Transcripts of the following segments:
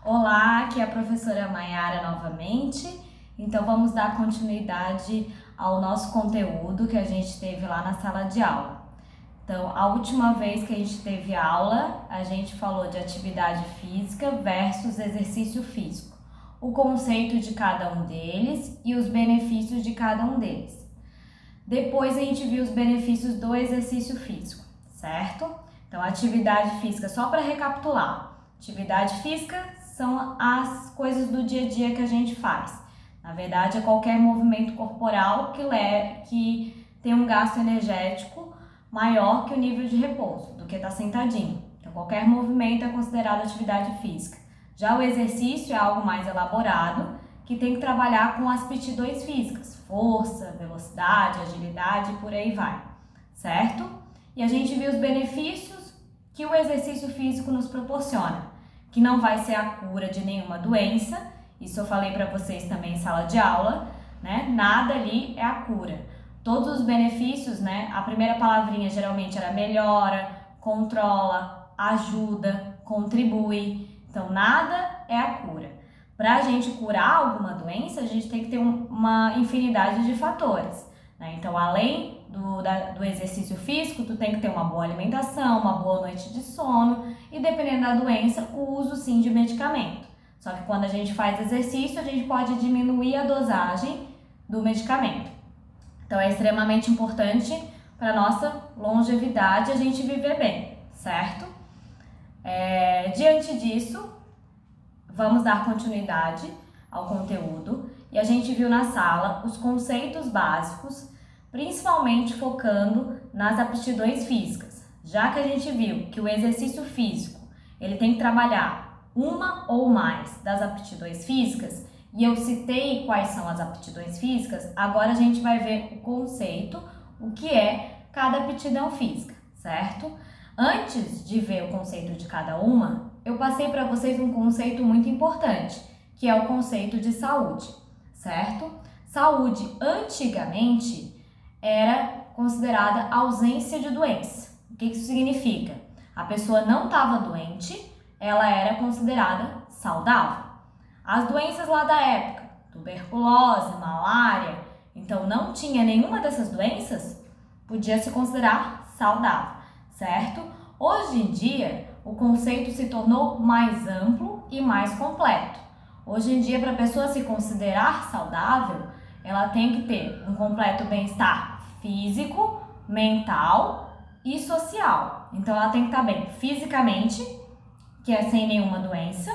Olá, aqui é a professora Maiara novamente. Então vamos dar continuidade ao nosso conteúdo que a gente teve lá na sala de aula. Então, a última vez que a gente teve aula, a gente falou de atividade física versus exercício físico, o conceito de cada um deles e os benefícios de cada um deles. Depois a gente viu os benefícios do exercício físico, certo? Então, atividade física, só para recapitular, atividade física são as coisas do dia a dia que a gente faz. Na verdade, é qualquer movimento corporal que tem um gasto energético maior que o nível de repouso, do que estar sentadinho. Então, qualquer movimento é considerado atividade física. Já o exercício é algo mais elaborado, que tem que trabalhar com as aptidões físicas, força, velocidade, agilidade e por aí vai, certo? E a gente viu os benefícios que o exercício físico nos proporciona, que não vai ser a cura de nenhuma doença, isso eu falei para vocês também em sala de aula, né? Nada ali é a cura. Todos os benefícios, né? A primeira palavrinha geralmente era melhora, controla, ajuda, contribui. Então, nada é a cura. Para a gente curar alguma doença, a gente tem que ter uma infinidade de fatores, né? Então, além do exercício físico, tu tem que ter uma boa alimentação, uma boa noite de sono e, dependendo da doença, o uso sim de medicamento. Só que quando a gente faz exercício, a gente pode diminuir a dosagem do medicamento. Então, é extremamente importante para a nossa longevidade a gente viver bem, certo? Diante disso, vamos dar continuidade ao conteúdo e a gente viu na sala os conceitos básicos, principalmente focando nas aptidões físicas, já que a gente viu que o exercício físico ele tem que trabalhar uma ou mais das aptidões físicas, e eu citei quais são as aptidões físicas, agora a gente vai ver o conceito, o que é cada aptidão física, certo? Antes de ver o conceito de cada uma, eu passei para vocês um conceito muito importante, que é o conceito de saúde, certo? Saúde, antigamente, era considerada ausência de doença. O que isso significa? A pessoa não estava doente, ela era considerada saudável. As doenças lá da época, tuberculose, malária, então não tinha nenhuma dessas doenças, podia se considerar saudável, certo? Hoje em dia, o conceito se tornou mais amplo e mais completo. Hoje em dia, para a pessoa se considerar saudável, ela tem que ter um completo bem-estar físico, mental e social. Então, ela tem que estar bem fisicamente, que é sem nenhuma doença,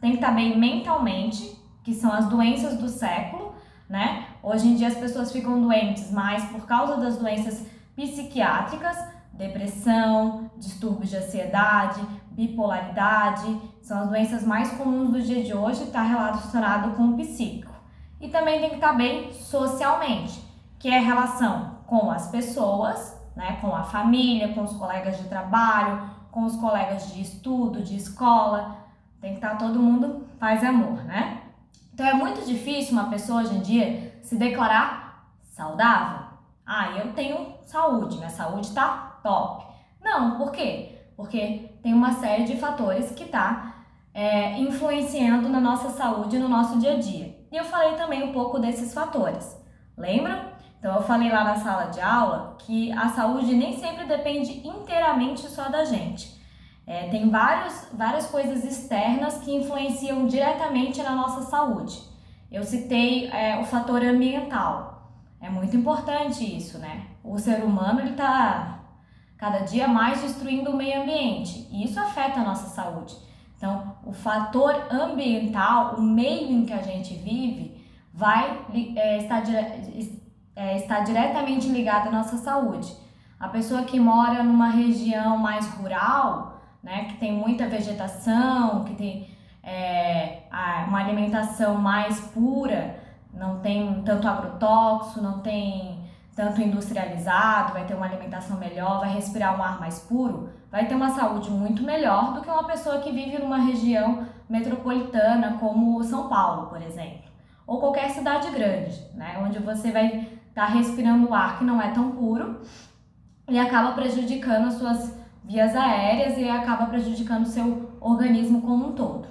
tem que estar bem mentalmente, que são as doenças do século, né? Hoje em dia as pessoas ficam doentes mais por causa das doenças psiquiátricas, depressão, distúrbios de ansiedade, bipolaridade, são as doenças mais comuns do dia de hoje, está relacionado com o psíquico. E também tem que estar bem socialmente, que é a relação com as pessoas, né? Com a família, com os colegas de trabalho, com os colegas de estudo, de escola, tem que estar todo mundo paz e amor, né? Então é muito difícil uma pessoa hoje em dia se declarar saudável. Eu tenho saúde, minha saúde tá top. Não, por quê? Porque tem uma série de fatores que influenciando na nossa saúde e no nosso dia a dia. E eu falei também um pouco desses fatores, lembram? Então eu falei lá na sala de aula que a saúde nem sempre depende inteiramente só da gente. Tem várias coisas externas que influenciam diretamente na nossa saúde. Eu citei o fator ambiental. É muito importante isso, né? O ser humano ele está cada dia mais destruindo o meio ambiente e isso afeta a nossa saúde. Então, o fator ambiental, o meio em que a gente vive, está diretamente ligado à nossa saúde. A pessoa que mora numa região mais rural, né, que tem muita vegetação, que tem uma alimentação mais pura, não tem tanto agrotóxico, não tem tanto industrializado, vai ter uma alimentação melhor, vai respirar um ar mais puro, vai ter uma saúde muito melhor do que uma pessoa que vive numa região metropolitana como São Paulo, por exemplo, ou qualquer cidade grande, né, onde você vai estar respirando ar que não é tão puro e acaba prejudicando as suas vias aéreas e acaba prejudicando o seu organismo como um todo,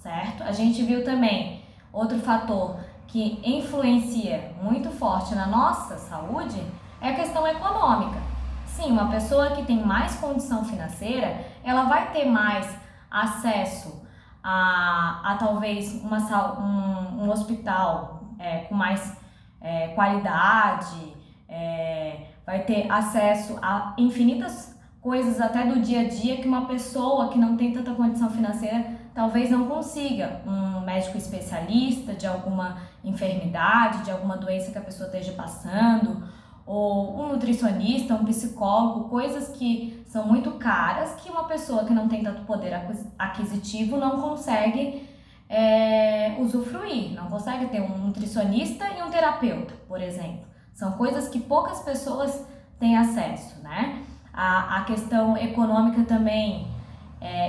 certo? A gente viu também outro fator que influencia muito forte na nossa saúde é a questão econômica. Sim, uma pessoa que tem mais condição financeira, ela vai ter mais acesso a talvez um hospital com mais qualidade, vai ter acesso a infinitas coisas até do dia a dia que uma pessoa que não tem tanta condição financeira talvez não consiga. Um médico especialista de alguma enfermidade, de alguma doença que a pessoa esteja passando, ou um nutricionista, um psicólogo, coisas que são muito caras que uma pessoa que não tem tanto poder aquisitivo não consegue usufruir, não consegue ter um nutricionista e um terapeuta, por exemplo. São coisas que poucas pessoas têm acesso, né? A questão econômica também,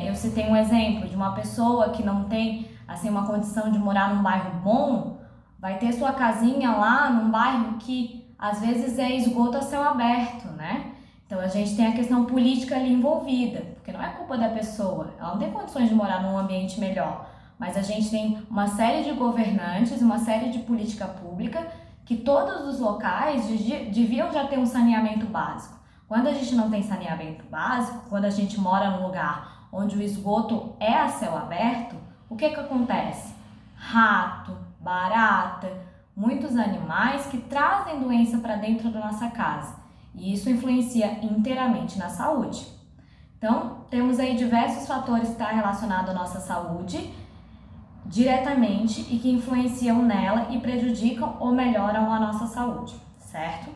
eu citei um exemplo de uma pessoa que não tem assim, uma condição de morar num bairro bom, vai ter sua casinha lá num bairro que às vezes é esgoto a céu aberto, né? Então a gente tem a questão política ali envolvida, porque não é culpa da pessoa, ela não tem condições de morar num ambiente melhor, mas a gente tem uma série de governantes, uma série de política pública que todos os locais deviam já ter um saneamento básico. Quando a gente não tem saneamento básico, quando a gente mora num lugar onde o esgoto é a céu aberto, o que acontece? Rato, barata, muitos animais que trazem doença para dentro da nossa casa. E isso influencia inteiramente na saúde. Então, temos aí diversos fatores que estão relacionados à nossa saúde diretamente e que influenciam nela e prejudicam ou melhoram a nossa saúde, certo?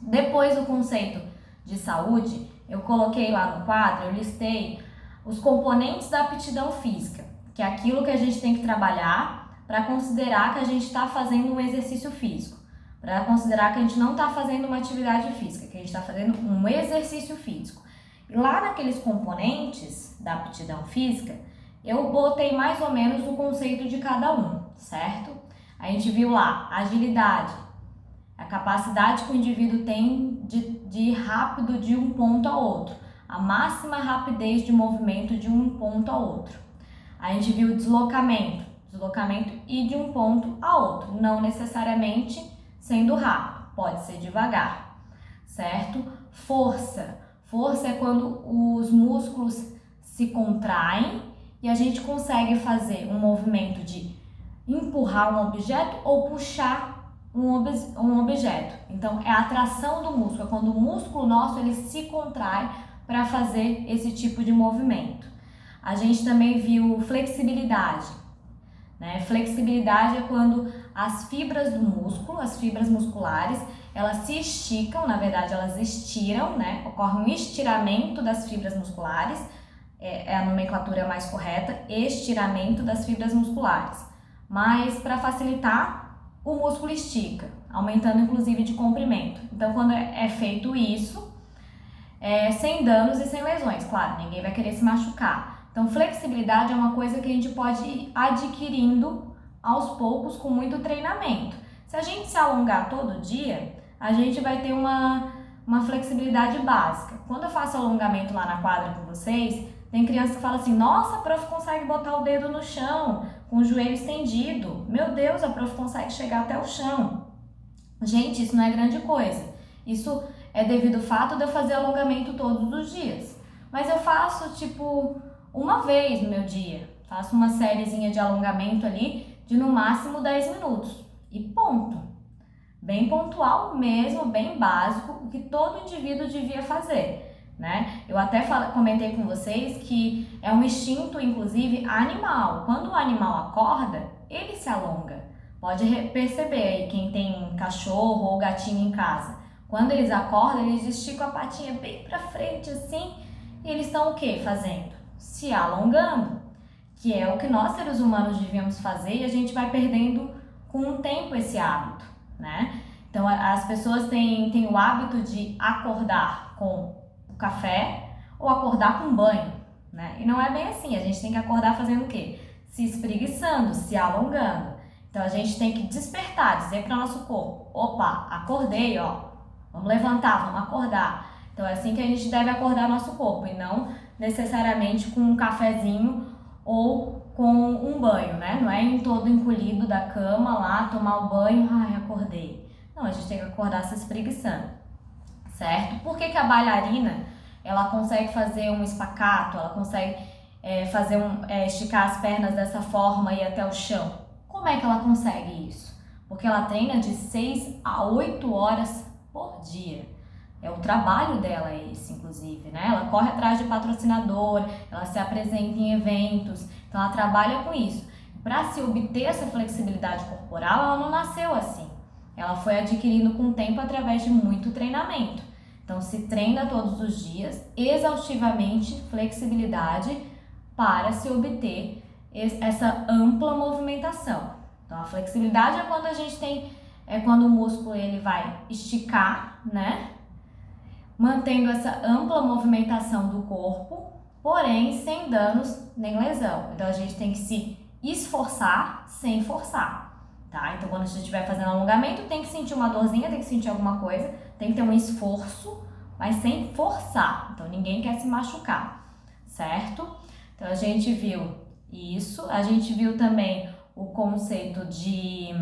Depois do conceito de saúde, eu coloquei lá no quadro, eu listei os componentes da aptidão física, que é aquilo que a gente tem que trabalhar para considerar que a gente está fazendo um exercício físico, para considerar que a gente não está fazendo uma atividade física, que a gente está fazendo um exercício físico. E lá naqueles componentes da aptidão física, eu botei mais ou menos o conceito de cada um, certo? A gente viu lá agilidade, a capacidade que o indivíduo tem de ir rápido de um ponto a outro, a máxima rapidez de movimento de um ponto a outro. A gente viu deslocamento ir de um ponto a outro, não necessariamente sendo rápido, pode ser devagar, certo? Força é quando os músculos se contraem e a gente consegue fazer um movimento de empurrar um objeto ou puxar um objeto. Então, é a atração do músculo, é quando o músculo nosso ele se contrai para fazer esse tipo de movimento. A gente também viu flexibilidade, né? Flexibilidade é quando as fibras do músculo, as fibras musculares, elas se esticam, na verdade elas estiram, né? Ocorre um estiramento das fibras musculares, é a nomenclatura mais correta, estiramento das fibras musculares. Mas para facilitar, o músculo estica, aumentando inclusive de comprimento. Então quando é feito isso, sem danos e sem lesões, claro, ninguém vai querer se machucar. Então flexibilidade é uma coisa que a gente pode ir adquirindo aos poucos com muito treinamento. Se a gente se alongar todo dia, a gente vai ter uma flexibilidade básica. Quando eu faço alongamento lá na quadra com vocês, tem criança que fala assim, nossa, a prof consegue botar o dedo no chão, com o joelho estendido. Meu Deus, a prof consegue chegar até o chão. Gente, isso não é grande coisa. Isso é devido ao fato de eu fazer alongamento todos os dias. Mas eu faço, tipo, uma vez no meu dia. Faço uma sériezinha de alongamento ali, de no máximo 10 minutos. E ponto. Bem pontual mesmo, bem básico, o que todo indivíduo devia fazer. Né? Eu até comentei com vocês que é um instinto, inclusive, animal. Quando o animal acorda, ele se alonga. Pode perceber aí quem tem cachorro ou gatinho em casa. Quando eles acordam, eles esticam a patinha bem pra frente assim e eles estão o que fazendo? Se alongando, que é o que nós seres humanos devíamos fazer e a gente vai perdendo com o tempo esse hábito, né? Então as pessoas têm o hábito de acordar com o café ou acordar com banho, né? E não é bem assim, a gente tem que acordar fazendo o quê? Se espreguiçando, se alongando. Então a gente tem que despertar, dizer para o nosso corpo, opa, acordei, ó, vamos levantar, vamos acordar. Então é assim que a gente deve acordar nosso corpo e não necessariamente com um cafezinho ou com um banho, né? Não é em todo encolhido da cama lá, tomar o banho, ai, acordei. Não, a gente tem que acordar se espreguiçando, certo? Por que que a bailarina, ela consegue fazer um espaccato, ela consegue esticar as pernas dessa forma e ir até o chão? Como é que ela consegue isso? Porque ela treina de 6 a 8 horas por dia. É o trabalho dela esse, inclusive, né? Ela corre atrás de patrocinador, ela se apresenta em eventos, então ela trabalha com isso. Para se obter essa flexibilidade corporal, ela não nasceu assim. Ela foi adquirindo com o tempo através de muito treinamento. Então se treina todos os dias, exaustivamente, flexibilidade para se obter essa ampla movimentação. Então a flexibilidade é quando o músculo ele vai esticar, né? Mantendo essa ampla movimentação do corpo, porém sem danos nem lesão. Então a gente tem que se esforçar sem forçar, tá? Então quando a gente estiver fazendo alongamento, tem que sentir uma dorzinha, tem que sentir alguma coisa, tem que ter um esforço, mas sem forçar. Então ninguém quer se machucar, certo? Então a gente viu isso, a gente viu também o conceito de,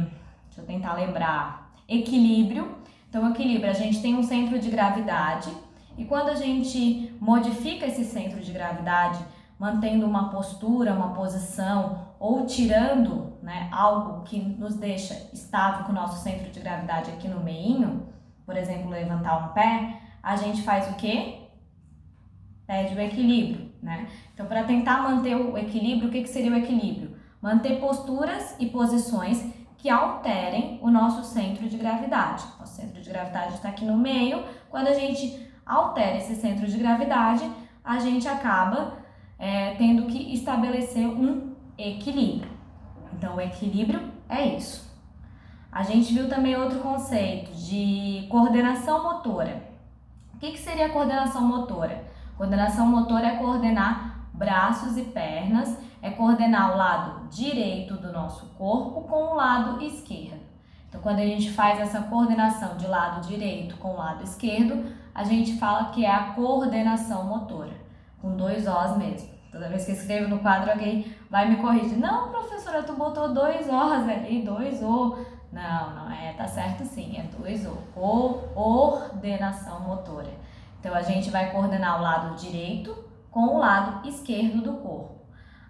deixa eu tentar lembrar, equilíbrio. Então, equilíbrio, a gente tem um centro de gravidade e quando a gente modifica esse centro de gravidade, mantendo uma postura, uma posição ou tirando, né, algo que nos deixa estável com o nosso centro de gravidade aqui no meinho, por exemplo, levantar um pé, a gente faz o quê? Perde o equilíbrio, né? Então, para tentar manter o equilíbrio, o que seria o equilíbrio? Manter posturas e posições que alterem o nosso centro de gravidade. O centro de gravidade está aqui no meio. Quando a gente altera esse centro de gravidade, a gente acaba tendo que estabelecer um equilíbrio. Então, o equilíbrio é isso. A gente viu também outro conceito de coordenação motora. O que seria a coordenação motora? Coordenação motora é coordenar braços e pernas, é coordenar o lado direito do nosso corpo com o lado esquerdo. Então, quando a gente faz essa coordenação de lado direito com o lado esquerdo, a gente fala que é a coordenação motora, com 2 Os mesmo. Toda vez que eu escrevo no quadro, alguém vai me corrigir. Não, professora, tu botou 2 Os ali, 2 O. Não é, tá certo sim, é 2 O. Coordenação motora. Então, a gente vai coordenar o lado direito com o lado esquerdo do corpo.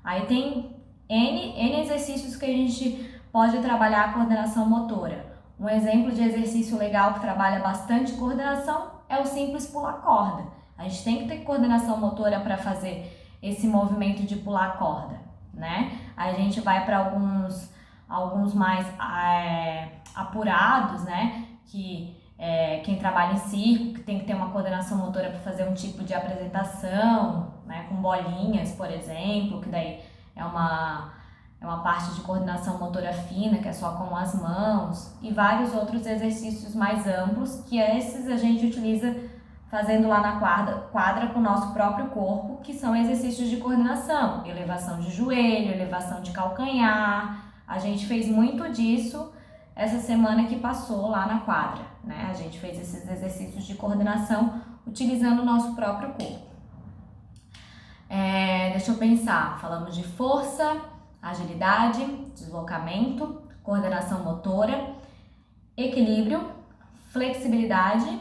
Aí tem N exercícios que a gente pode trabalhar a coordenação motora. Um exemplo de exercício legal que trabalha bastante coordenação é o simples pular corda. A gente tem que ter coordenação motora para fazer esse movimento de pular corda, né? Aí a gente vai para alguns mais apurados, né? Quem trabalha em circo, que tem que ter uma coordenação motora para fazer um tipo de apresentação, né, com bolinhas, por exemplo, que daí é uma parte de coordenação motora fina, que é só com as mãos, e vários outros exercícios mais amplos, que esses a gente utiliza fazendo lá na quadra com o nosso próprio corpo, que são exercícios de coordenação, elevação de joelho, elevação de calcanhar. A gente fez muito disso essa semana que passou lá na quadra, né? A gente fez esses exercícios de coordenação utilizando o nosso próprio corpo. Deixa eu pensar, falamos de força, agilidade, deslocamento, coordenação motora, equilíbrio, flexibilidade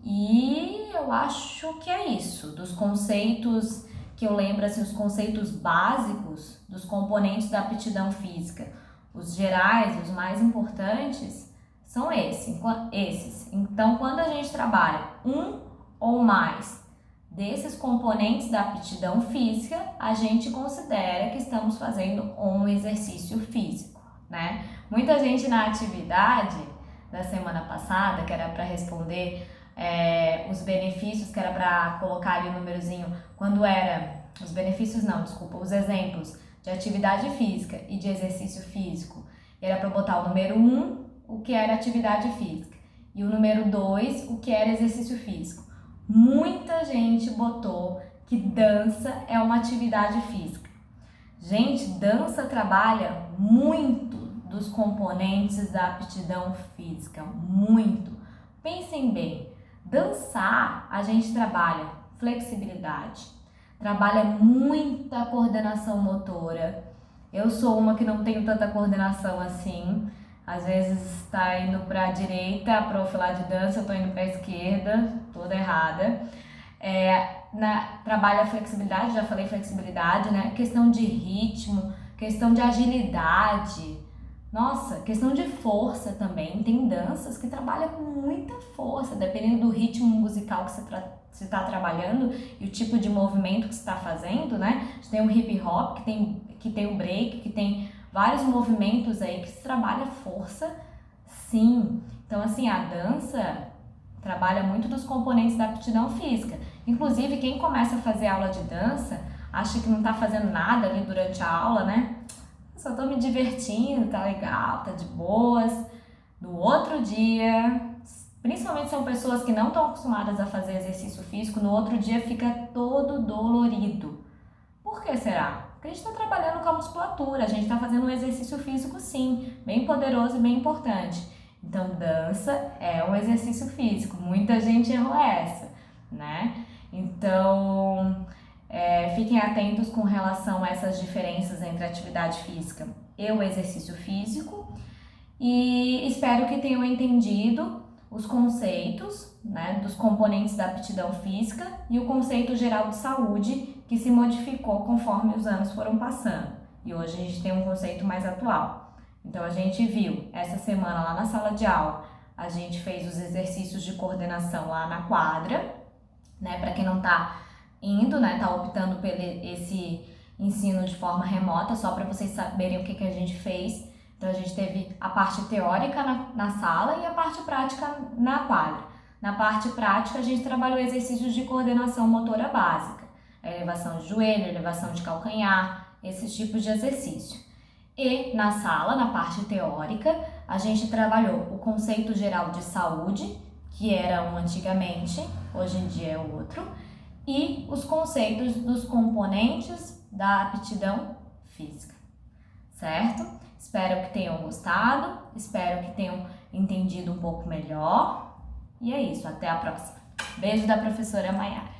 e eu acho que é isso, dos conceitos que eu lembro, assim, os conceitos básicos dos componentes da aptidão física. Os gerais, os mais importantes, são esses. Então, quando a gente trabalha um ou mais desses componentes da aptidão física, a gente considera que estamos fazendo um exercício físico, né? Muita gente na atividade da semana passada, que era para responder os benefícios, que era para colocar ali o númerozinho, os exemplos de atividade física e de exercício físico. Era para botar o número 1, o que era atividade física, e o número 2, o que era exercício físico. Muita gente botou que dança é uma atividade física. Gente, dança trabalha muito dos componentes da aptidão física, muito. Pensem bem, dançar a gente trabalha flexibilidade, trabalha muita coordenação motora. Eu sou uma que não tenho tanta coordenação assim. Às vezes está indo para a direita, a prof lá de dança, eu estou indo para a esquerda, toda errada. Trabalha a flexibilidade, já falei flexibilidade, né? Questão de ritmo, questão de agilidade. Nossa, questão de força também. Tem danças que trabalham com muita força, dependendo do ritmo musical que você está trabalhando e o tipo de movimento que você está fazendo, né? A gente tem o hip hop, que tem o break, que tem vários movimentos aí que se trabalha força, sim. Então, assim, a dança trabalha muito dos componentes da aptidão física. Inclusive, quem começa a fazer aula de dança acha que não está fazendo nada ali durante a aula, né? Só tô me divertindo, tá legal, tá de boas. No outro dia, principalmente são pessoas que não estão acostumadas a fazer exercício físico, no outro dia fica todo dolorido. Por que será? Porque a gente está trabalhando com a musculatura, a gente está fazendo um exercício físico sim, bem poderoso e bem importante. Então, dança é um exercício físico, muita gente errou essa, né? Então, fiquem atentos com relação a essas diferenças entre a atividade física e o exercício físico e espero que tenham entendido os conceitos, né, dos componentes da aptidão física e o conceito geral de saúde que se modificou conforme os anos foram passando e hoje a gente tem um conceito mais atual. Então a gente viu essa semana lá na sala de aula, a gente fez os exercícios de coordenação lá na quadra, né, para quem não tá indo, né, tá optando por esse ensino de forma remota, só para vocês saberem o que a gente fez. Então a gente teve a parte teórica na sala e a parte prática na quadra. Na parte prática a gente trabalhou exercícios de coordenação motora básica, elevação de joelho, elevação de calcanhar, esses tipos de exercício. E na sala, na parte teórica, a gente trabalhou o conceito geral de saúde, que era um antigamente, hoje em dia é outro, e os conceitos dos componentes da aptidão física, certo? Espero que tenham gostado, espero que tenham entendido um pouco melhor. E é isso, até a próxima. Beijo da professora Maiara.